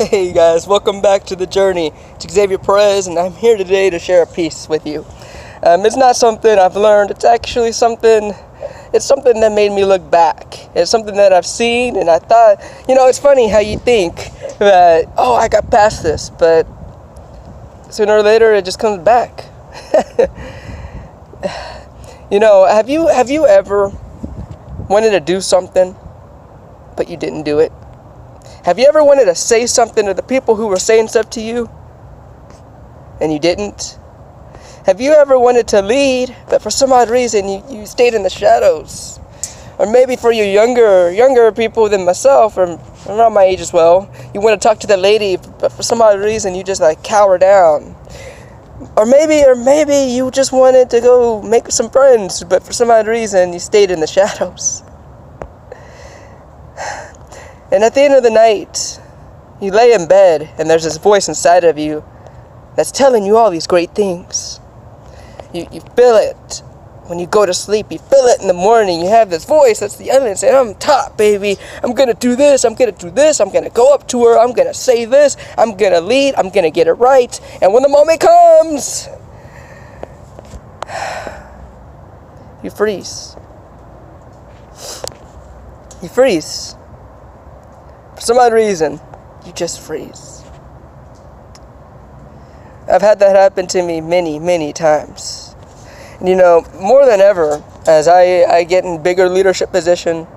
Hey guys, welcome back to The Journey. It's Xavier Perez, and I'm here today to share a piece with you. It's not something I've learned, it's actually something that made me look back. It's something that I've seen, and I thought, it's funny how you think that, I got past this, but sooner or later it just comes back. Have you ever wanted to do something, but you didn't do it? Have you ever wanted to say something to the people who were saying stuff to you, and you didn't? Have you ever wanted to lead, but for some odd reason you stayed in the shadows? Or maybe for you younger people than myself, or around my age as well, you want to talk to the lady, but for some odd reason you just cower down. Or maybe you just wanted to go make some friends, but for some odd reason you stayed in the shadows. And at the end of the night, you lay in bed, and there's this voice inside of you that's telling you all these great things. You feel it when you go to sleep. You feel it in the morning. You have this voice that's the other saying, I'm top, baby. I'm going to do this. I'm going to do this. I'm going to go up to her. I'm going to say this. I'm going to lead. I'm going to get it right. And when the moment comes, you freeze. You freeze. For some odd reason, you just freeze. I've had that happen to me many, many times. And more than ever, as I get in bigger leadership position,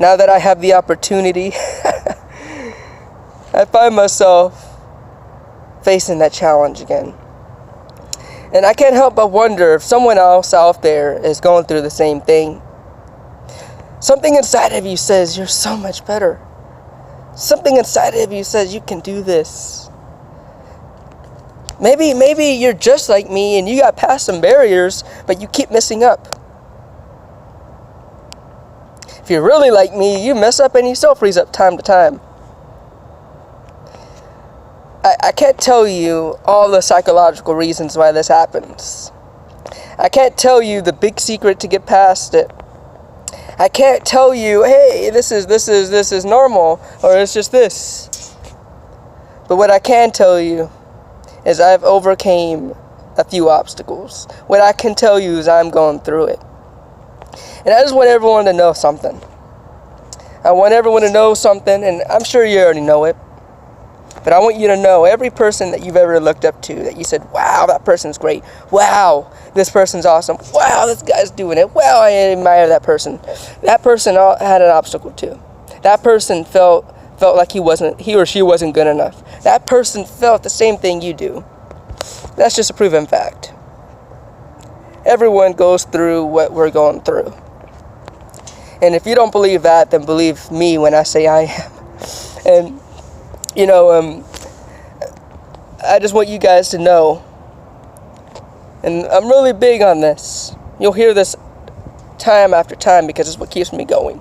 now that I have the opportunity, I find myself facing that challenge again. And I can't help but wonder if someone else out there is going through the same thing. Something inside of you says you're so much better. Something inside of you says you can do this. Maybe you're just like me and you got past some barriers, but you keep messing up. If you're really like me, you mess up and you still freeze up time to time. I can't tell you all the psychological reasons why this happens. I can't tell you the big secret to get past it. I can't tell you, hey, this is normal, or it's just this. But what I can tell you is I've overcame a few obstacles. What I can tell you is I'm going through it. And I just want everyone to know something. I want everyone to know something, and I'm sure you already know it. But I want you to know, every person that you've ever looked up to, that you said, wow, that person's great. Wow, this person's awesome. Wow, this guy's doing it. Wow, I admire that person. That person had an obstacle too. That person felt like he or she wasn't good enough. That person felt the same thing you do. That's just a proven fact. Everyone goes through what we're going through. And if you don't believe that, then believe me when I say I am. And I just want you guys to know, and I'm really big on this. You'll hear this time after time because it's what keeps me going.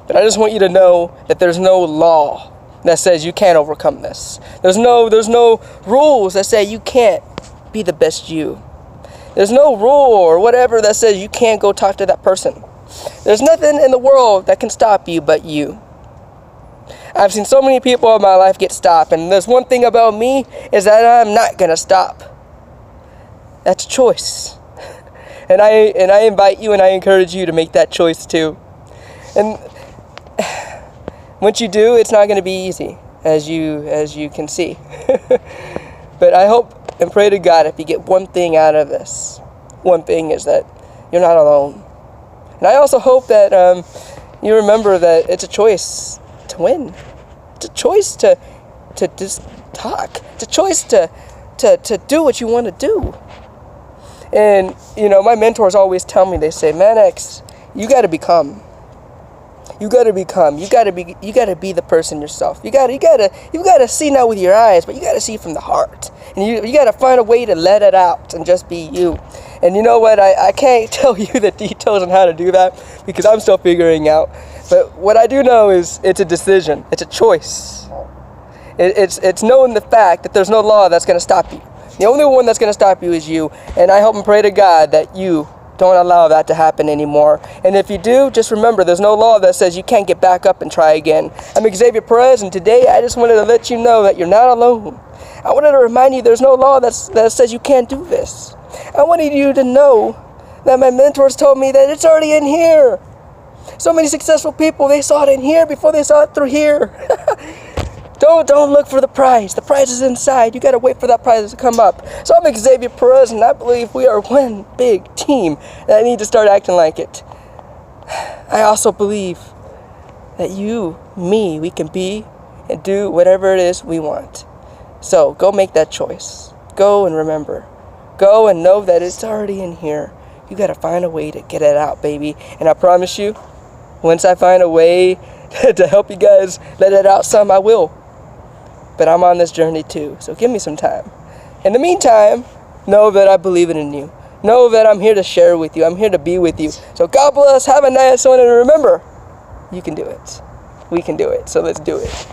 But I just want you to know that there's no law that says you can't overcome this. There's no rules that say you can't be the best you. There's no rule or whatever that says you can't go talk to that person. There's nothing in the world that can stop you but you. I've seen so many people in my life get stopped, and there's one thing about me is that I'm not gonna stop. That's a choice. And I invite you and I encourage you to make that choice too. And once you do, it's not gonna be easy, as you can see. But I hope and pray to God, if you get one thing out of this, one thing is that you're not alone. And I also hope that you remember that it's a choice to win. It's a choice to just talk. It's a choice to do what you want to do. And my mentors always tell me, they say, Man X, you got to become. You got to be the person yourself. You got to see not with your eyes, but you got to see from the heart. And you got to find a way to let it out and just be you. And you know what? I can't tell you the details on how to do that because I'm still figuring out. But what I do know is it's a decision. It's a choice. It's knowing the fact that there's no law that's going to stop you. The only one that's going to stop you is you. And I hope and pray to God that you Don't allow that to happen anymore. And if you do, just remember, there's no law that says you can't get back up and try again. I'm Xavier Perez, and today I just wanted to let you know that you're not alone. I wanted to remind you there's no law that says you can't do this. I wanted you to know that my mentors told me that it's already in here. So many successful people, they saw it in here before they saw it through here. Don't look for the prize. The prize is inside. You gotta wait for that prize to come up. So I'm Xavier Perez, and I believe we are one big team that need to start acting like it. I also believe that you, me, we can be and do whatever it is we want. So go make that choice. Go and remember. Go and know that it's already in here. You gotta find a way to get it out, baby. And I promise you, once I find a way to help you guys let it out some, I will. But I'm on this journey too, so give me some time. In the meantime, know that I believe in you. Know that I'm here to share with you. I'm here to be with you. So God bless, have a nice one, and remember, you can do it. We can do it, so let's do it.